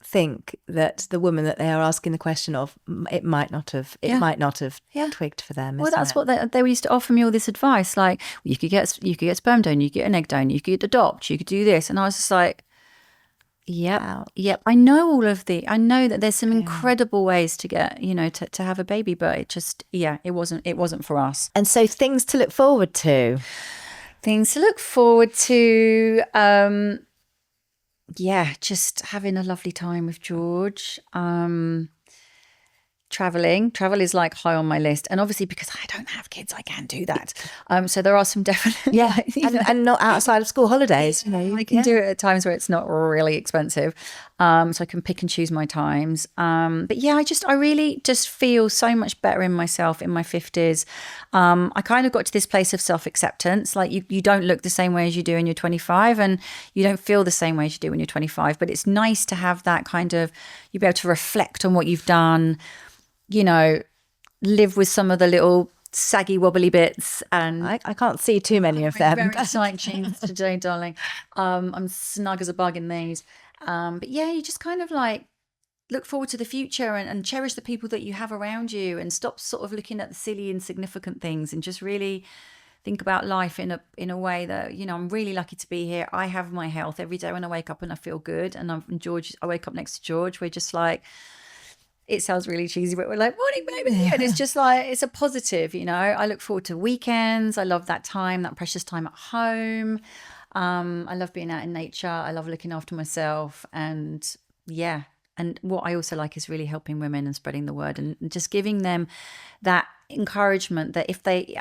[SPEAKER 2] think that the woman that they are asking the question of, it might not have twigged for them.
[SPEAKER 1] Well, that's what they used to offer me all this advice, like, well, you could get sperm donor, you could get an egg donor, you could adopt, you could do this, and I was just like, yep. I know I know that there's some incredible ways to get, you know, to have a baby, but it just, it wasn't for us.
[SPEAKER 2] And so things to look forward to.
[SPEAKER 1] Just having a lovely time with George. Travel is like high on my list, and obviously because I don't have kids, I can do that. So there are some definite,
[SPEAKER 2] and not outside of school holidays. You know,
[SPEAKER 1] I can do it at times where it's not really expensive, so I can pick and choose my times. But yeah, I really just feel so much better in myself in my 50s. I kind of got to this place of self-acceptance. Like you don't look the same way as you do when you're 25, and you don't feel the same way as you do when you're 25. But it's nice to have that kind of, you be able to reflect on what you've done. You know, live with some of the little saggy wobbly bits, and
[SPEAKER 2] I can't see too many of them.
[SPEAKER 1] Very exciting jeans today, darling. I'm snug as a bug in these. But yeah, you just kind of like look forward to the future and cherish the people that you have around you, and stop sort of looking at the silly, insignificant things, and just really think about life in a way that, you know, I'm really lucky to be here. I have my health every day when I wake up and I feel good, and I wake up next to George. We're just like, it sounds really cheesy, but we're like, morning, baby. And it's just like, it's a positive, you know. I look forward to weekends. I love that time, that precious time at home. I love being out in nature. I love looking after myself. And yeah. And what I also like is really helping women and spreading the word and just giving them that encouragement that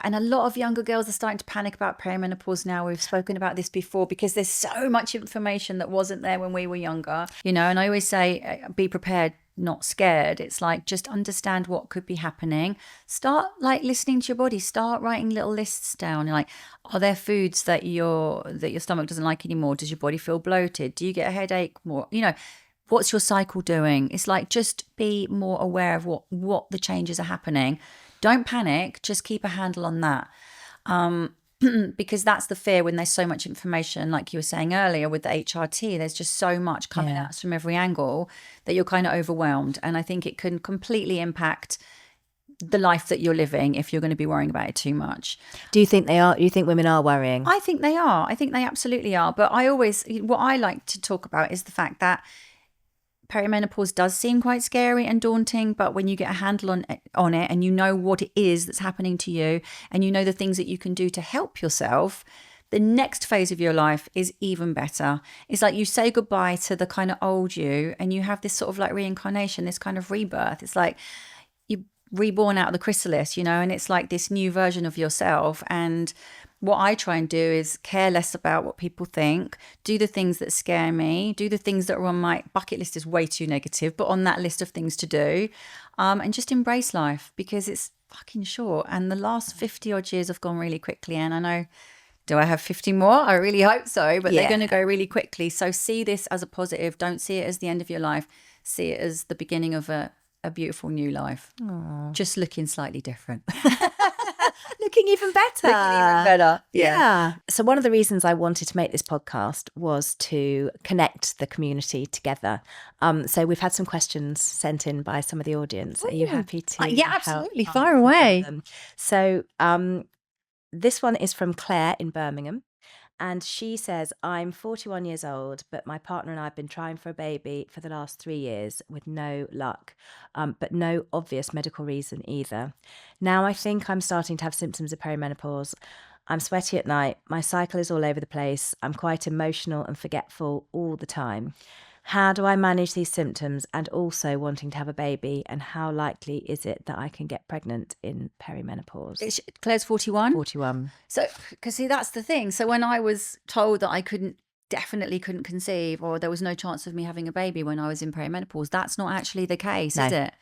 [SPEAKER 1] and a lot of younger girls are starting to panic about perimenopause now. We've spoken about this before because there's so much information that wasn't there when we were younger, you know. And I always say, be prepared. not scared. It's like, just understand what could be happening. Start like listening to your body. Start writing little lists down. You're like, are there foods that your stomach doesn't like anymore? Does your body feel bloated? Do you get a headache more? What's your cycle doing? It's like, just be more aware of what the changes are happening. Don't panic. Just keep a handle on that. Because that's the fear when there's so much information, like you were saying earlier with the HRT, there's just so much coming at us from every angle that you're kind of overwhelmed. And I think it can completely impact the life that you're living if you're going to be worrying about it too much.
[SPEAKER 2] Do you think they are? You think women are worrying?
[SPEAKER 1] I think they are. I think they absolutely are. But what I like to talk about is the fact that perimenopause does seem quite scary and daunting, but when you get a handle on it and you know what it is that's happening to you, and you know the things that you can do to help yourself, the next phase of your life is even better. It's like you say goodbye to the kind of old you, and you have this sort of like reincarnation, this kind of rebirth. It's like you're reborn out of the chrysalis, and it's like this new version of yourself. And what I try and do is care less about what people think, do the things that scare me, do the things that are on my bucket list is way too negative, but on that list of things to do, and just embrace life, because it's fucking short. And the last 50 odd years have gone really quickly. And I know, do I have 50 more? I really hope so, but they're going to go really quickly. So see this as a positive. Don't see it as the end of your life. See it as the beginning of a beautiful new life.
[SPEAKER 2] Aww.
[SPEAKER 1] Just looking slightly different.
[SPEAKER 2] Looking even better.
[SPEAKER 1] Looking even better.
[SPEAKER 2] Yeah. So one of the reasons I wanted to make this podcast was to connect the community together. So we've had some questions sent in by some of the audience. Are you happy to?
[SPEAKER 1] Yeah, absolutely. Fire away.
[SPEAKER 2] So this one is from Claire in Birmingham. And she says, I'm 41 years old, but my partner and I have been trying for a baby for the last 3 years with no luck, but no obvious medical reason either. Now I think I'm starting to have symptoms of perimenopause. I'm sweaty at night. My cycle is all over the place. I'm quite emotional and forgetful all the time. How do I manage these symptoms and also wanting to have a baby? And how likely is it that I can get pregnant in perimenopause?
[SPEAKER 1] Claire's 41?
[SPEAKER 2] 41.
[SPEAKER 1] So, because see, that's the thing. So when I was told that I definitely couldn't conceive, or there was no chance of me having a baby when I was in perimenopause, that's not actually the case, is it?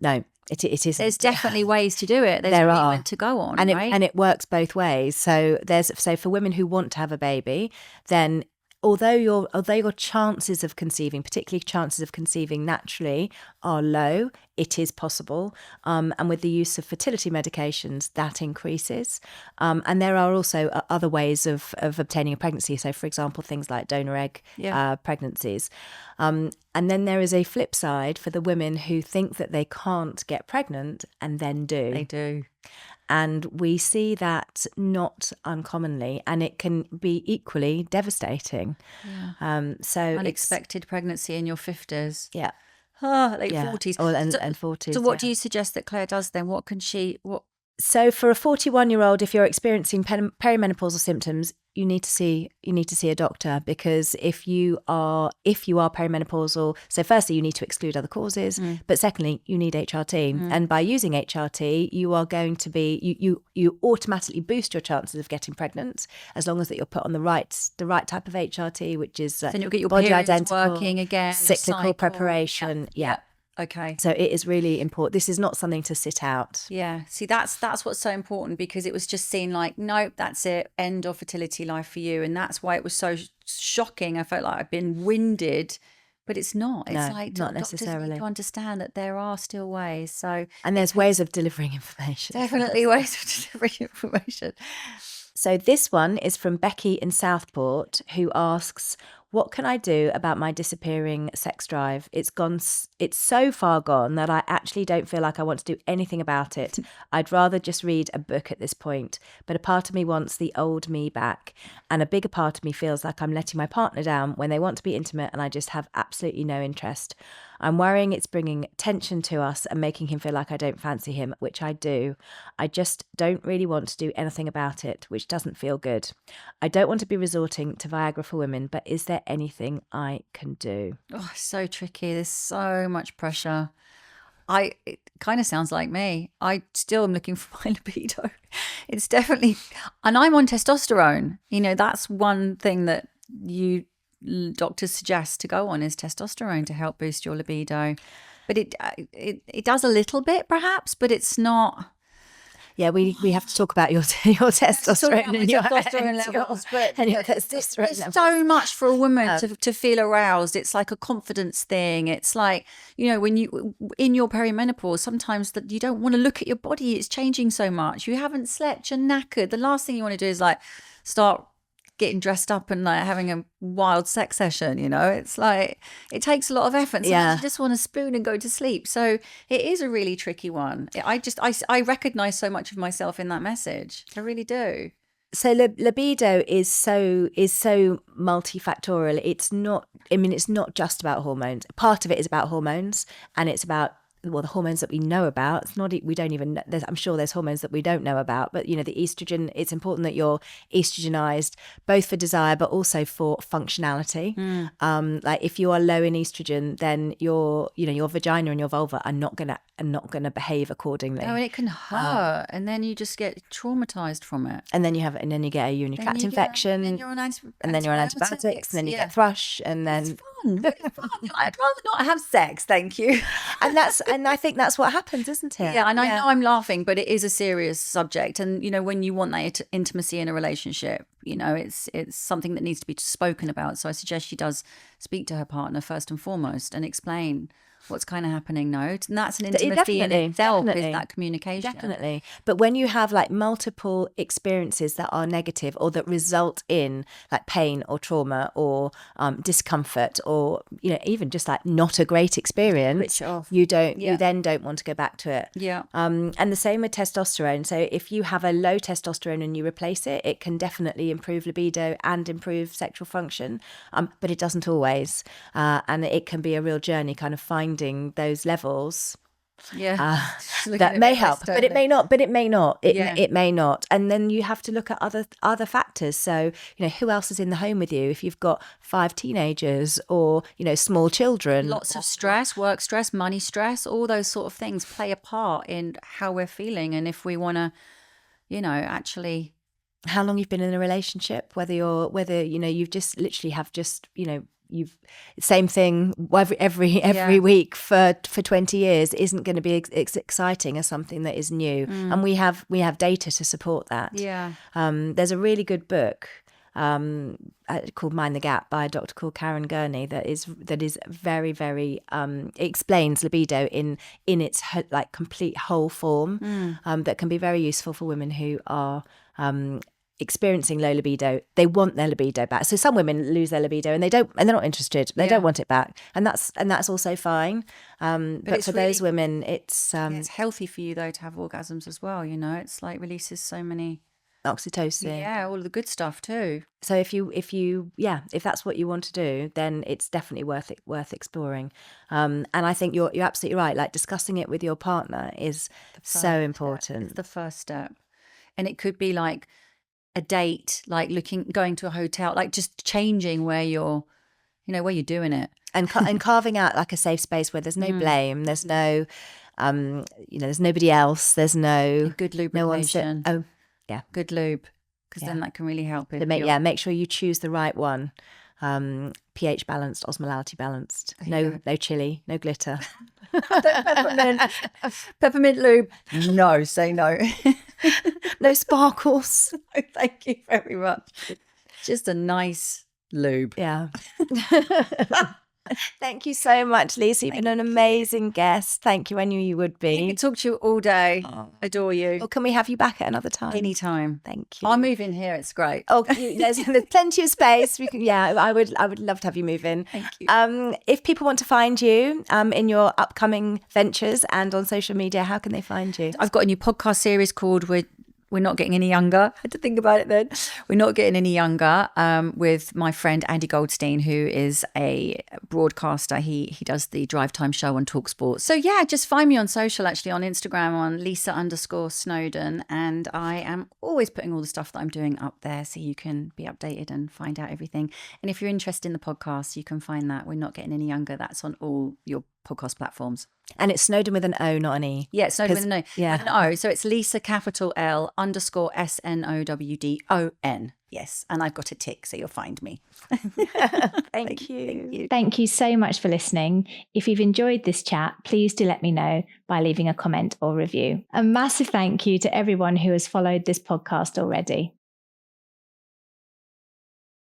[SPEAKER 2] No, it is.
[SPEAKER 1] There's definitely ways to do it. There's treatment to go on,
[SPEAKER 2] and
[SPEAKER 1] right?
[SPEAKER 2] And it works both ways. So for women who want to have a baby, then although your chances of conceiving, particularly chances of conceiving naturally, are low, it is possible. And with the use of fertility medications, that increases. And there are also other ways of obtaining a pregnancy. So, for example, things like donor egg pregnancies. And then there is a flip side for the women who think that they can't get pregnant and then do.
[SPEAKER 1] They do.
[SPEAKER 2] And we see that not uncommonly, and it can be equally devastating.
[SPEAKER 1] Yeah.
[SPEAKER 2] So
[SPEAKER 1] unexpected pregnancy in your 50s.
[SPEAKER 2] Yeah.
[SPEAKER 1] Late 40s.
[SPEAKER 2] And 40s.
[SPEAKER 1] So what do you suggest that Claire does then?
[SPEAKER 2] So for a 41-year-old, if you're experiencing perimenopausal symptoms, you need to see a doctor, because if you are perimenopausal, so firstly you need to exclude other causes, but secondly you need HRT, and by using HRT you are going to be you automatically boost your chances of getting pregnant, as long as that you're put on the right type of HRT, which is
[SPEAKER 1] then you'll get your
[SPEAKER 2] body
[SPEAKER 1] periods
[SPEAKER 2] identical,
[SPEAKER 1] working again,
[SPEAKER 2] cyclical preparation. Yeah.
[SPEAKER 1] Okay.
[SPEAKER 2] So it is really important. This is not something to sit out.
[SPEAKER 1] Yeah. See, that's what's so important, because it was just seen like, nope, that's it, end of fertility life for you. And that's why it was so shocking. I felt like I'd been winded, but it's not. It's
[SPEAKER 2] not necessarily.
[SPEAKER 1] Need to understand that there are still ways. So,
[SPEAKER 2] and there's ways of delivering information.
[SPEAKER 1] Definitely ways of delivering information.
[SPEAKER 2] So this one is from Becky in Southport, who asks, what can I do about my disappearing sex drive? It's so far gone that I actually don't feel like I want to do anything about it. I'd rather just read a book at this point. But a part of me wants the old me back. And a bigger part of me feels like I'm letting my partner down when they want to be intimate and I just have absolutely no interest. I'm worrying it's bringing tension to us and making him feel like I don't fancy him, which I do. I just don't really want to do anything about it, which doesn't feel good. I don't want to be resorting to Viagra for women, but is there anything I can do?
[SPEAKER 1] Oh, so tricky. There's so much pressure. It kind of sounds like me. I still am looking for my libido. It's definitely, and I'm on testosterone. That's one thing that doctors suggest to go on is testosterone to help boost your libido. But it does a little bit perhaps, but it's not.
[SPEAKER 2] Yeah, we have to talk about your testosterone and your
[SPEAKER 1] testosterone levels,
[SPEAKER 2] and your testosterone
[SPEAKER 1] it's
[SPEAKER 2] levels.
[SPEAKER 1] so much for a woman to feel aroused. It's like a confidence thing. It's like, you know, when you in your perimenopause, sometimes that you don't want to look at your body. It's changing so much. You haven't slept. You're knackered. The last thing you want to do is like start getting dressed up and like having a wild sex session, you know. It's like it takes a lot of effort. Sometimes you just want to spoon and go to sleep. So it is a really tricky one. I recognize so much of myself in that message. I really do.
[SPEAKER 2] So libido is so multifactorial. It's not, I mean, it's not just about hormones. Part of it is about hormones, and it's about, well, the hormones that we know about. It's not, we don't even, I'm sure there's hormones that we don't know about, but, you know, the estrogen, it's important that you're estrogenized, both for desire, but also for functionality. Like if you are low in estrogen, then your vagina and your vulva are not going to behave accordingly.
[SPEAKER 1] Oh, and it can hurt. And then you just get traumatized from it.
[SPEAKER 2] And then you get a urinary tract infection.
[SPEAKER 1] And then you're on
[SPEAKER 2] antibiotics, and then you get thrush, and then
[SPEAKER 1] it's fun, really fun. I'd rather not have sex, thank you.
[SPEAKER 2] And I think that's what happens, isn't it?
[SPEAKER 1] Yeah, and I know I'm laughing, but it is a serious subject. And, you know, when you want that intimacy in a relationship, you know, it's something that needs to be spoken about. So I suggest she does speak to her partner first and foremost and explain what's kind of happening now. And that's an intimacy in itself, is that communication.
[SPEAKER 2] Definitely. But when you have like multiple experiences that are negative or that result in like pain or trauma or discomfort, or, you know, even just like not a great experience, you then don't want to go back to it.
[SPEAKER 1] Yeah.
[SPEAKER 2] And the same with testosterone. So if you have a low testosterone and you replace it, it can definitely improve libido and improve sexual function. But it doesn't always. And it can be a real journey kind of finding those levels that may help, but it may not. It may not. And then you have to look at other factors. So, you know, who else is in the home with you? If you've got 5 teenagers or, you know, small children,
[SPEAKER 1] lots of stress, work stress, money stress, all those sort of things play a part in how we're feeling. And if we want to, you know, actually,
[SPEAKER 2] how long you've been in a relationship, whether you know, you've just literally have just, you know, you've same thing every week for 20 years isn't going to be as exciting as something that is new. And we have data to support that. There's a really good book called Mind the Gap by a doctor called Karen Gurney that is very, very explains libido in its like complete whole form, that can be very useful for women who are experiencing low libido. They want their libido back. So some women lose their libido and they're not interested. They don't want it back, and that's also fine. But for those women, it's
[SPEAKER 1] healthy for you though to have orgasms as well. You know, it's like releases so many
[SPEAKER 2] oxytocin,
[SPEAKER 1] all of the good stuff too.
[SPEAKER 2] So if that's what you want to do, then it's definitely worth exploring. And I think you're absolutely right. Like discussing it with your partner is so important.
[SPEAKER 1] It's the first step, and it could be like a date, like going to a hotel, like just changing where you're doing it,
[SPEAKER 2] and carving out like a safe space where there's no blame, there's no, there's nobody else, there's no
[SPEAKER 1] good lubrication.
[SPEAKER 2] No one
[SPEAKER 1] good lube, because then that can really help.
[SPEAKER 2] Make sure you choose the right one. pH balanced, osmolality balanced. No chili, no glitter.
[SPEAKER 1] Peppermint lube. No, say no.
[SPEAKER 2] No sparkles.
[SPEAKER 1] No, thank you very much. Just a nice lube.
[SPEAKER 2] Yeah. Thank you so much, Lisa. You've been an amazing guest. Thank you. I knew you would be.
[SPEAKER 1] I could talk to you all day. Adore you.
[SPEAKER 2] Well, can we have you back at another time?
[SPEAKER 1] Anytime.
[SPEAKER 2] Thank you.
[SPEAKER 1] I'll move in here. It's great.
[SPEAKER 2] Oh, there's plenty of space. We can. Yeah, I would love to have you move in.
[SPEAKER 1] Thank you.
[SPEAKER 2] If people want to find you in your upcoming ventures and on social media, how can they find you?
[SPEAKER 1] I've got a new podcast series called We're Not Getting Any Younger. I had to think about it then. We're Not Getting Any Younger, with my friend Andy Goldstein, who is a broadcaster. He does the Drive Time show on TalkSport. So yeah, just find me on social, actually on Instagram on Lisa_Snowdon. And I am always putting all the stuff that I'm doing up there so you can be updated and find out everything. And if you're interested in the podcast, you can find that We're Not Getting Any Younger. That's on all your podcast platforms.
[SPEAKER 2] And it's Snowdon with an O, not an E.
[SPEAKER 1] Yeah, Snowdon with an O.
[SPEAKER 2] Yeah.
[SPEAKER 1] With an O. So it's Lisa capital L Lisa_Snowdon. Yes, and I've got a tick, so you'll find me.
[SPEAKER 2] Thank you.
[SPEAKER 3] Thank you so much for listening. If you've enjoyed this chat, please do let me know by leaving a comment or review. A massive thank you to everyone who has followed this podcast already.